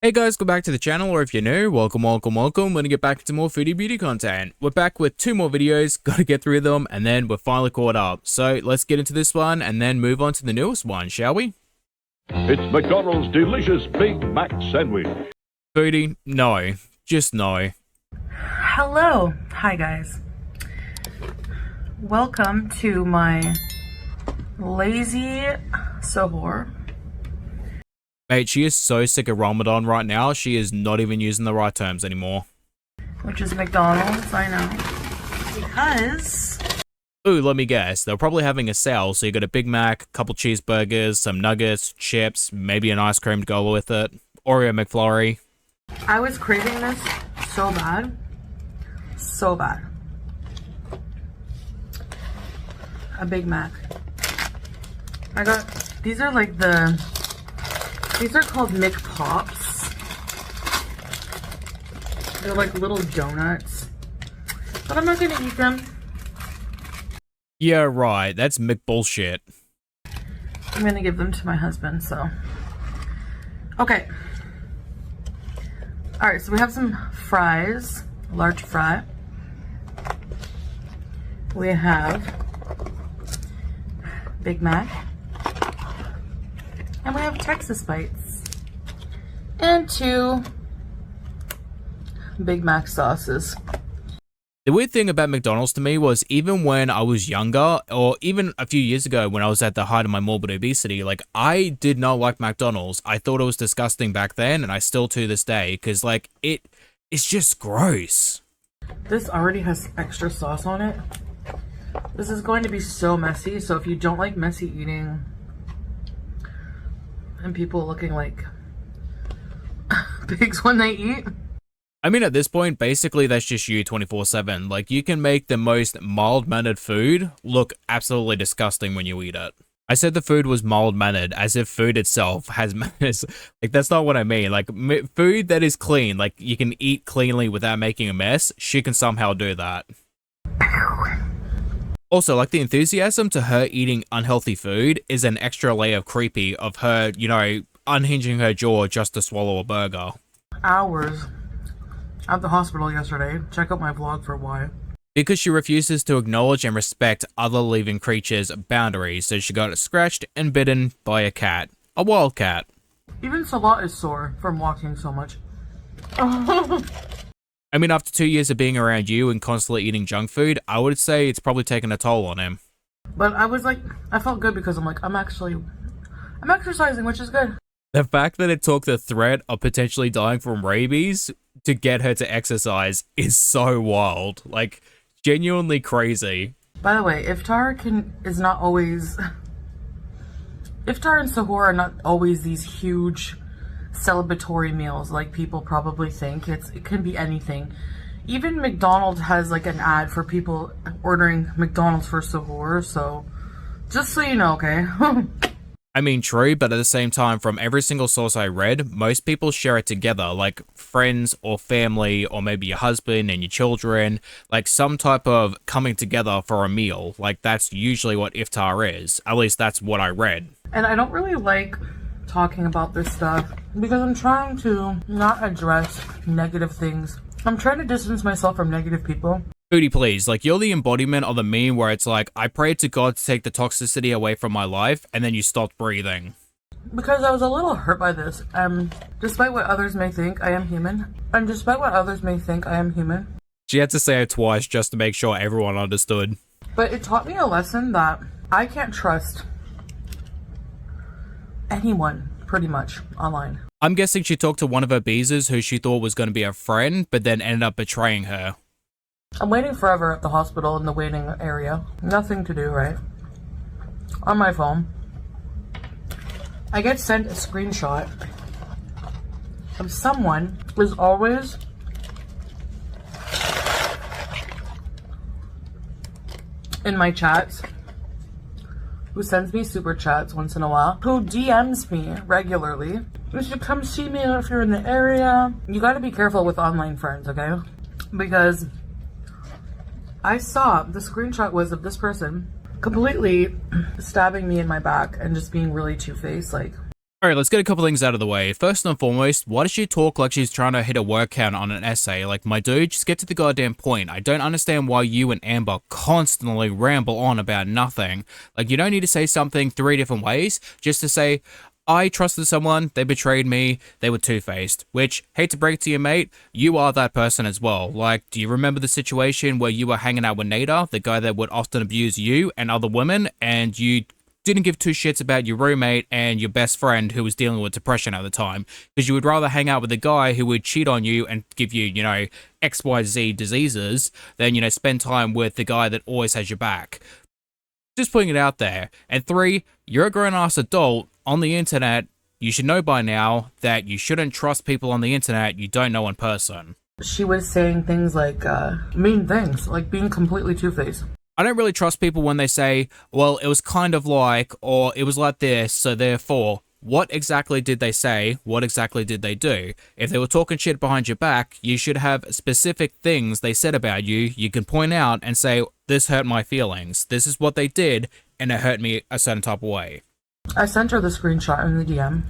Hey guys, go back to the channel, or if you're new, welcome. We're gonna get back into more foodie beauty content. We're back with 2 more videos, gotta get through them, and then we're finally caught up. So let's get into this one, and then move on to the newest one, shall we? It's McDonald's delicious Big Mac sandwich. Foodie, no. Just no. Hello. Hi guys. Welcome to my lazy sahur. Mate, she is so sick of Ramadan right now, she is not even using the right terms anymore. Which is McDonald's, I know. Because... Ooh, let me guess. They're probably having a sale, so you got a Big Mac, couple cheeseburgers, some nuggets, chips, maybe an ice cream to go with it, Oreo McFlurry. I was craving this so bad. So bad. A Big Mac. I got... These are like the... These are called McPops. They're like little donuts. But I'm not gonna eat them. Yeah, right. That's McBullshit. I'm gonna give them to my husband, so. Okay. Alright, so we have some fries. Large fry. We have Big Mac. And we have Texas Bites. And 2 Big Mac sauces. The weird thing about McDonald's to me was even when I was younger, or even a few years ago when I was at the height of my morbid obesity, like, I did not like McDonald's. I thought it was disgusting back then, and I still to this day, because, like, it's just gross. This already has extra sauce on it. This is going to be so messy, so if you don't like messy eating, and people looking like pigs when they eat. I mean, at this point, basically, that's just you 24/7. Like, you can make the most mild-mannered food look absolutely disgusting when you eat it. I said the food was mild-mannered, as if food itself has manners. Like, that's not what I mean. Like, food that is clean, like, you can eat cleanly without making a mess, she can somehow do that. Also, like, the enthusiasm to her eating unhealthy food is an extra layer of creepy of her, you know, unhinging her jaw just to swallow a burger. Hours at the hospital yesterday. Check out my vlog for why. Because she refuses to acknowledge and respect other living creatures' boundaries, so she got scratched and bitten by a cat. A wild cat. Even Salah is sore from walking so much. I mean, after 2 years of being around you and constantly eating junk food, I would say it's probably taken a toll on him. But I was like, I felt good because I'm like, I'm exercising, which is good. The fact that it took the threat of potentially dying from rabies to get her to exercise is so wild. Like, genuinely crazy. By the way, Iftar and Sahur are not always these huge celebratory meals like people probably think. It can be anything. Even McDonald's has like an ad for people ordering McDonald's for Sahur, so just so you know, okay? I mean, true, but at the same time, from every single source I read, most people share it together, like friends or family, or maybe your husband and your children, like some type of coming together for a meal. Like, that's usually what Iftar is. At least that's what I read. And I don't really like talking about this stuff because I'm trying to not address negative things. I'm trying to distance myself from negative people. Foodie, please, like, you're the embodiment of the meme where it's like, I prayed to God to take the toxicity away from my life, and then you stopped breathing. Because I was a little hurt by this. Despite what others may think, I am human. And despite what others may think, I am human. She had to say it twice just to make sure everyone understood. But it taught me a lesson that I can't trust anyone, pretty much, online. I'm guessing she talked to one of her beezers who she thought was going to be a friend, but then ended up betraying her. I'm waiting forever at the hospital in the waiting area. Nothing to do, right? On my phone, I get sent a screenshot of someone who's always in my chats, who sends me super chats once in a while, who DMs me regularly. You should come see me if you're in the area. You gotta be careful with online friends, okay? Because I saw the screenshot was of this person completely stabbing me in my back and just being really two-faced, like. Alright, let's get a couple things out of the way. First and foremost, why does she talk like she's trying to hit a word count on an essay? Like, my dude, just get to the goddamn point. I don't understand why you and Amber constantly ramble on about nothing. Like, you don't need to say something 3 different ways just to say, I trusted someone, they betrayed me, they were two-faced. Which, hate to break to you, mate, you are that person as well. Like, do you remember the situation where you were hanging out with Nader, the guy that would often abuse you and other women, and you didn't give two shits about your roommate and your best friend who was dealing with depression at the time, because you would rather hang out with a guy who would cheat on you and give you, XYZ diseases than, spend time with the guy that always has your back. Just putting it out there. And 3, you're a grown-ass adult on the internet. You should know by now that you shouldn't trust people on the internet you don't know in person. She was saying things like, mean things, like being completely two-faced. I don't really trust people when they say, well, it was kind of like, or it was like this, so therefore, what exactly did they say? What exactly did they do? If they were talking shit behind your back, you should have specific things they said about you can point out and say, this hurt my feelings. This is what they did, and it hurt me a certain type of way. I sent her the screenshot in the DM,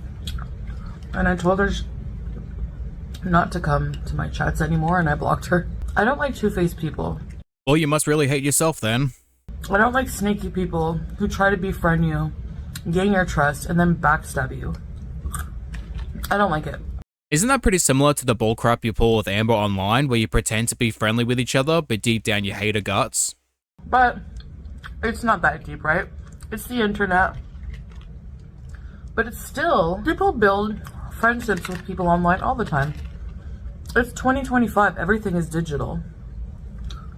and I told her not to come to my chats anymore, and I blocked her. I don't like two-faced people. Well, you must really hate yourself then. I don't like sneaky people who try to befriend you, gain your trust, and then backstab you. I don't like it. Isn't that pretty similar to the bullcrap you pull with Amber online, where you pretend to be friendly with each other, but deep down you hate her guts? But it's not that deep, right? It's the internet. But it's still, people build friendships with people online all the time. It's 2025, everything is digital.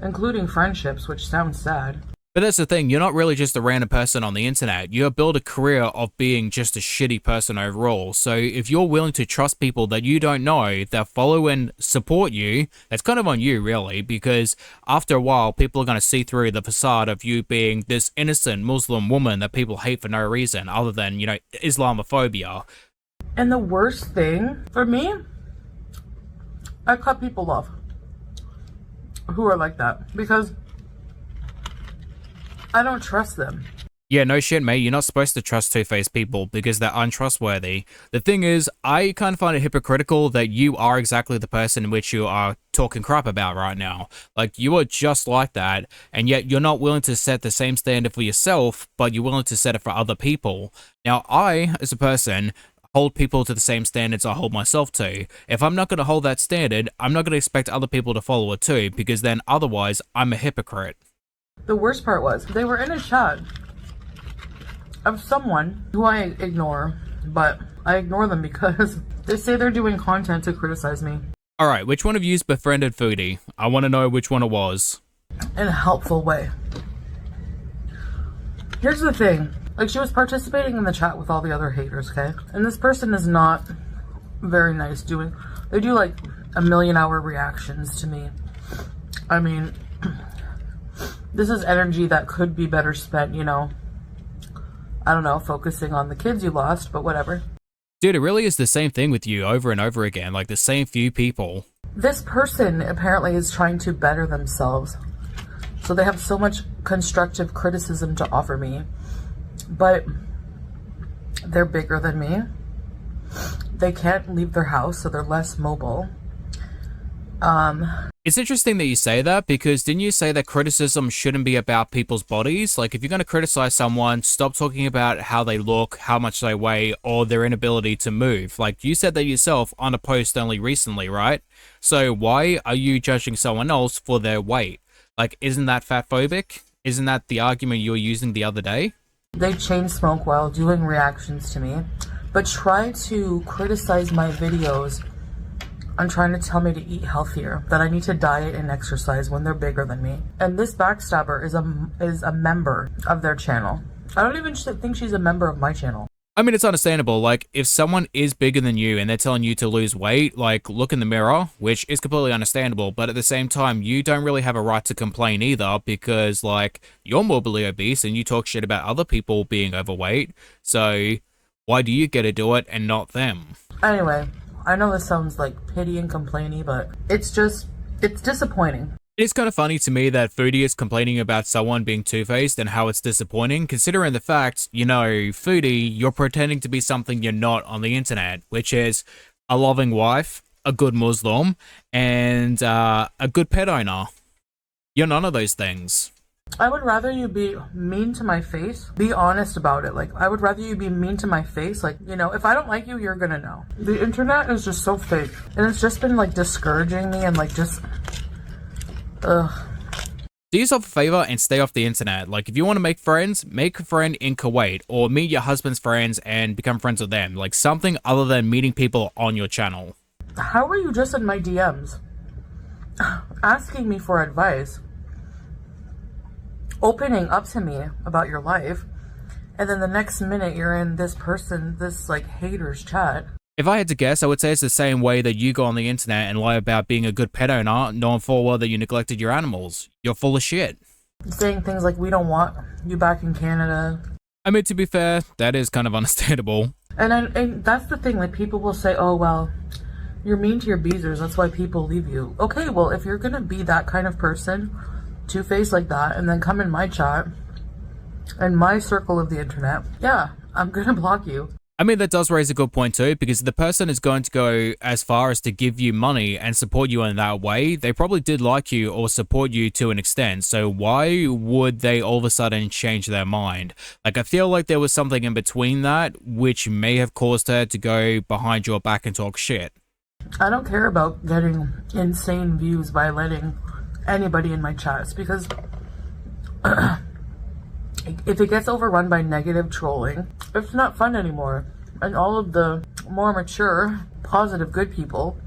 Including friendships, which sounds sad. But that's the thing, you're not really just a random person on the internet. You have built a career of being just a shitty person overall. So if you're willing to trust people that you don't know, that follow and support you, that's kind of on you, really, because after a while, people are going to see through the facade of you being this innocent Muslim woman that people hate for no reason other than, Islamophobia. And the worst thing, for me, I cut people off who are like that, because I don't trust them. Yeah, no shit, mate. You're not supposed to trust two-faced people because they're untrustworthy. The thing is, I kind of find it hypocritical that you are exactly the person in which you are talking crap about right now. Like, you are just like that, and yet you're not willing to set the same standard for yourself, but you're willing to set it for other people. Now, I, as a person, hold people to the same standards I hold myself to. If I'm not going to hold that standard, I'm not going to expect other people to follow it too, because then otherwise, I'm a hypocrite. The worst part was, they were in a chat of someone who I ignore, but I ignore them because they say they're doing content to criticize me. Alright, which one of you's befriended Foodie? I want to know which one it was. In a helpful way. Here's the thing. Like, she was participating in the chat with all the other haters, okay? And this person is not very nice doing... They do, like, 1,000,000-hour reactions to me. I mean, this is energy that could be better spent, I don't know, focusing on the kids you lost, but whatever. Dude, it really is the same thing with you over and over again, like the same few people. This person apparently is trying to better themselves. So they have so much constructive criticism to offer me. But they're bigger than me. They can't leave their house, so they're less mobile. It's interesting that you say that, because didn't you say that criticism shouldn't be about people's bodies? Like, if you're going to criticize someone, stop talking about how they look, how much they weigh, or their inability to move. Like, you said that yourself on a post only recently, right? So why are you judging someone else for their weight? Like, isn't that fatphobic? Isn't that the argument you were using the other day? They chain smoke while doing reactions to me, but try to criticize my videos on trying to tell me to eat healthier, that I need to diet and exercise when they're bigger than me. And this backstabber is a member of their channel. I don't even think she's a member of my channel. I mean, it's understandable. Like, if someone is bigger than you and they're telling you to lose weight, like, look in the mirror, which is completely understandable. But at the same time, you don't really have a right to complain either, because, like, you're morbidly obese and you talk shit about other people being overweight. So why do you get to do it and not them? Anyway, I know this sounds like pity and complaining, but it's disappointing. It's kind of funny to me that Foodie is complaining about someone being two-faced and how it's disappointing, considering the fact, Foodie, you're pretending to be something you're not on the internet, which is a loving wife, a good Muslim, and a good pet owner. You're none of those things. I would rather you be mean to my face. Be honest about it. Like, I would rather you be mean to my face. Like, if I don't like you, you're gonna know. The internet is just so fake. And it's just been, like, discouraging me and, like, just... Ugh. Do yourself a favor and stay off the internet. Like, if you want to make friends, make a friend in Kuwait. Or meet your husband's friends and become friends with them. Like, something other than meeting people on your channel. How are you just in my DMs? Asking me for advice. Opening up to me about your life, and then the next minute you're in this like haters chat. If I had to guess, I would say it's the same way that you go on the internet and lie about being a good pet owner, knowing full well that you neglected your animals. You're full of shit. Saying things like, we don't want you back in Canada. I mean, to be fair, that is kind of understandable. And that's the thing, like, people will say, oh, well, you're mean to your beezers, that's why people leave you. Okay, well, if you're gonna be that kind of person, two-faced like that, and then come in my chat and my circle of the internet, yeah, I'm gonna block you. I mean, that does raise a good point too, because the person is going to go as far as to give you money and support you in that way. They probably did like you or support you to an extent, so why would they all of a sudden change their mind? Like, I feel like there was something in between that which may have caused her to go behind your back and talk shit. I don't care about getting insane views by letting anybody in my chats, because if it gets overrun by negative trolling, it's not fun anymore. And all of the more mature, positive, good people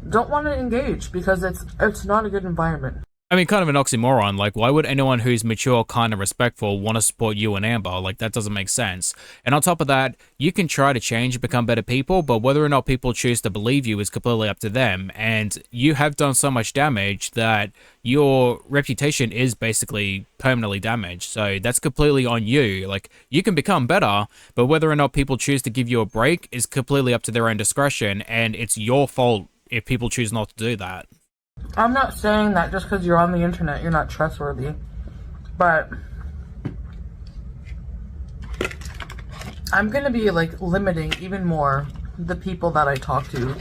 don't want to engage because it's not a good environment. I mean, kind of an oxymoron. Like, why would anyone who's mature, kind, and respectful want to support you and Amber? Like, that doesn't make sense. And on top of that, you can try to change and become better people, but whether or not people choose to believe you is completely up to them. And you have done so much damage that your reputation is basically permanently damaged. So that's completely on you. Like, you can become better, but whether or not people choose to give you a break is completely up to their own discretion, and it's your fault if people choose not to do that. I'm not saying that just because you're on the internet, you're not trustworthy. But I'm going to be, like, limiting even more the people that I talk to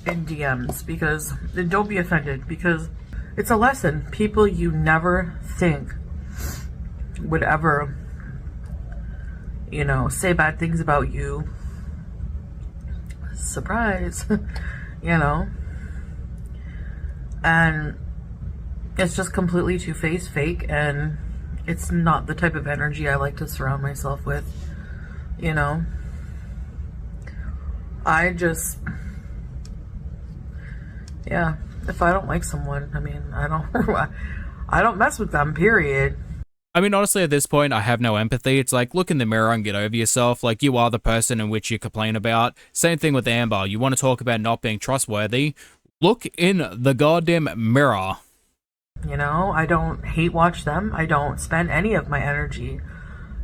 in DMs. Because, don't be offended, because it's a lesson. People you never think would ever, say bad things about you. Surprise. And it's just completely two-faced, fake, and it's not the type of energy I like to surround myself with. I just, yeah, if I don't like someone, I mean, I don't mess with them, period. I mean, honestly, at this point, I have no empathy. It's like, look in the mirror and get over yourself. Like, you are the person in which you complain about. Same thing with Amber. You want to talk about not being trustworthy? Look in the goddamn mirror. I don't hate watch them. I don't spend any of my energy.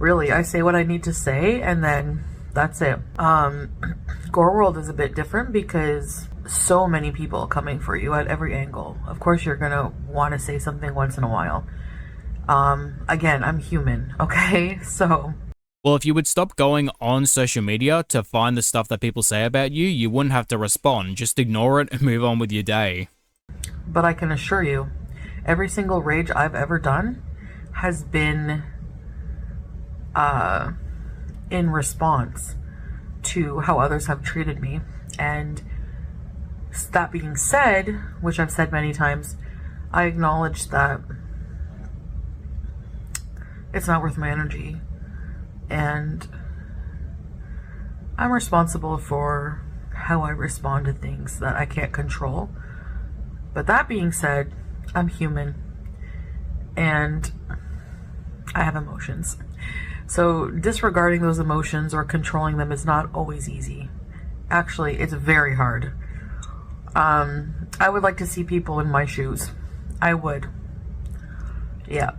Really, I say what I need to say, and then that's it. Gurl is a bit different because so many people coming for you at every angle. Of course, you're going to want to say something once in a while. Again, I'm human, okay? So... Well, if you would stop going on social media to find the stuff that people say about you, you wouldn't have to respond. Just ignore it and move on with your day. But I can assure you, every single rage I've ever done has been in response to how others have treated me. And that being said, which I've said many times, I acknowledge that it's not worth my energy, and I'm responsible for how I respond to things that I can't control. But that being said, I'm human and I have emotions. So disregarding those emotions or controlling them is not always easy. Actually, it's very hard. I would like to see people in my shoes. I would. Yeah.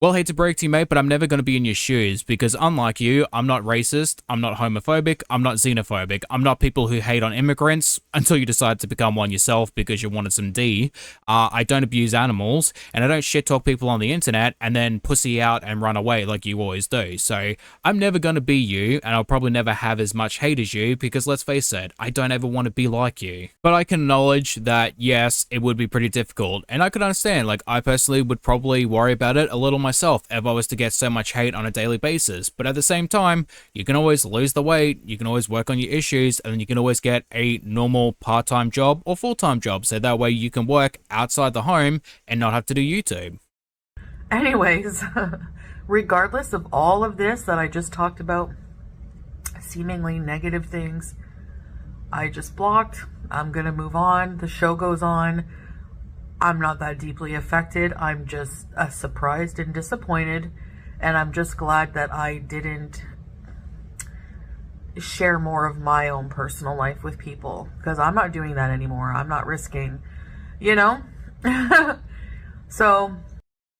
Well, hate to break to you, mate, but I'm never going to be in your shoes because unlike you, I'm not racist, I'm not homophobic, I'm not xenophobic, I'm not people who hate on immigrants until you decide to become one yourself because you wanted some D. I don't abuse animals, and I don't shit talk people on the internet and then pussy out and run away like you always do. So I'm never going to be you, and I'll probably never have as much hate as you because let's face it, I don't ever want to be like you. But I can acknowledge that yes, it would be pretty difficult, and I could understand, like I personally would probably worry about it a little myself if I was to get so much hate on a daily basis. But at the same time, you can always lose the weight, you can always work on your issues, and then you can always get a normal part-time job or full-time job, so that way you can work outside the home and not have to do YouTube. Anyways, regardless of all of this that I just talked about, seemingly negative things, I just blocked. I'm gonna move on. The show goes on. I'm not that deeply affected. I'm just surprised and disappointed, and I'm just glad that I didn't share more of my own personal life with people, because I'm not doing that anymore. I'm not risking, you know? So...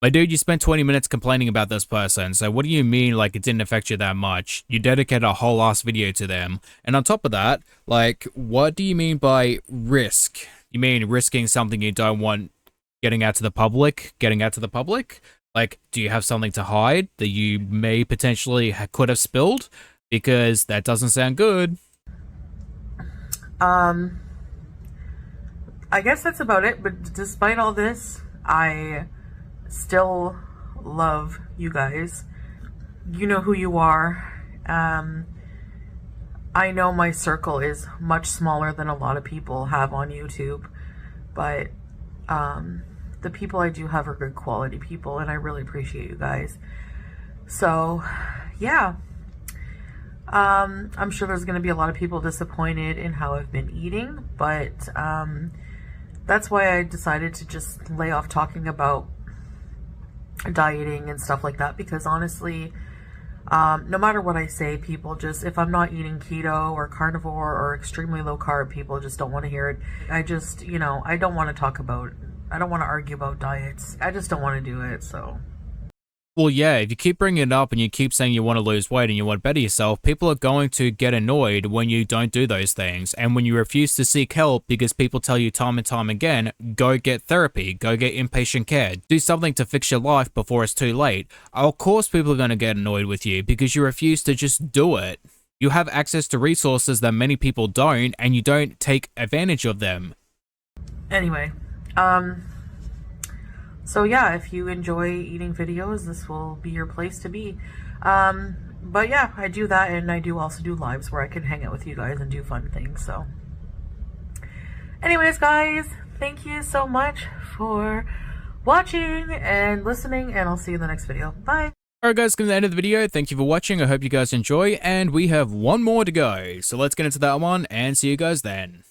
My dude, you spent 20 minutes complaining about this person, so what do you mean, like, it didn't affect you that much? You dedicated a whole ass video to them. And on top of that, like, what do you mean by risk? You mean risking something you don't want getting out to the public? Like, do you have something to hide that you may potentially could have spilled? Because that doesn't sound good. I guess that's about it, but despite all this, I still love you guys. You know who you are. I know my circle is much smaller than a lot of people have on YouTube, but the people I do have are good quality people, and I really appreciate you guys. So yeah, I'm sure there's going to be a lot of people disappointed in how I've been eating, but that's why I decided to just lay off talking about dieting and stuff like that, because honestly, no matter what I say, people just, if I'm not eating keto or carnivore or extremely low carb, people just don't want to hear it. I just, you know, I don't want to talk about, I don't want to argue about diets. I just don't want to do it, so. Well, yeah, if you keep bringing it up and you keep saying you want to lose weight and you want to better yourself, people are going to get annoyed when you don't do those things. And when you refuse to seek help because people tell you time and time again, go get therapy, go get inpatient care, do something to fix your life before it's too late. Of course people are going to get annoyed with you because you refuse to just do it. You have access to resources that many people don't, and you don't take advantage of them. Anyway, so yeah, if you enjoy eating videos, this will be your place to be. But yeah, I do that, and I do also do lives where I can hang out with you guys and do fun things. So anyways, guys, thank you so much for watching and listening, and I'll see you in the next video. Bye. Alright guys, come to the end of the video. Thank you for watching. I hope you guys enjoy, and we have one more to go. So let's get into that one and see you guys then.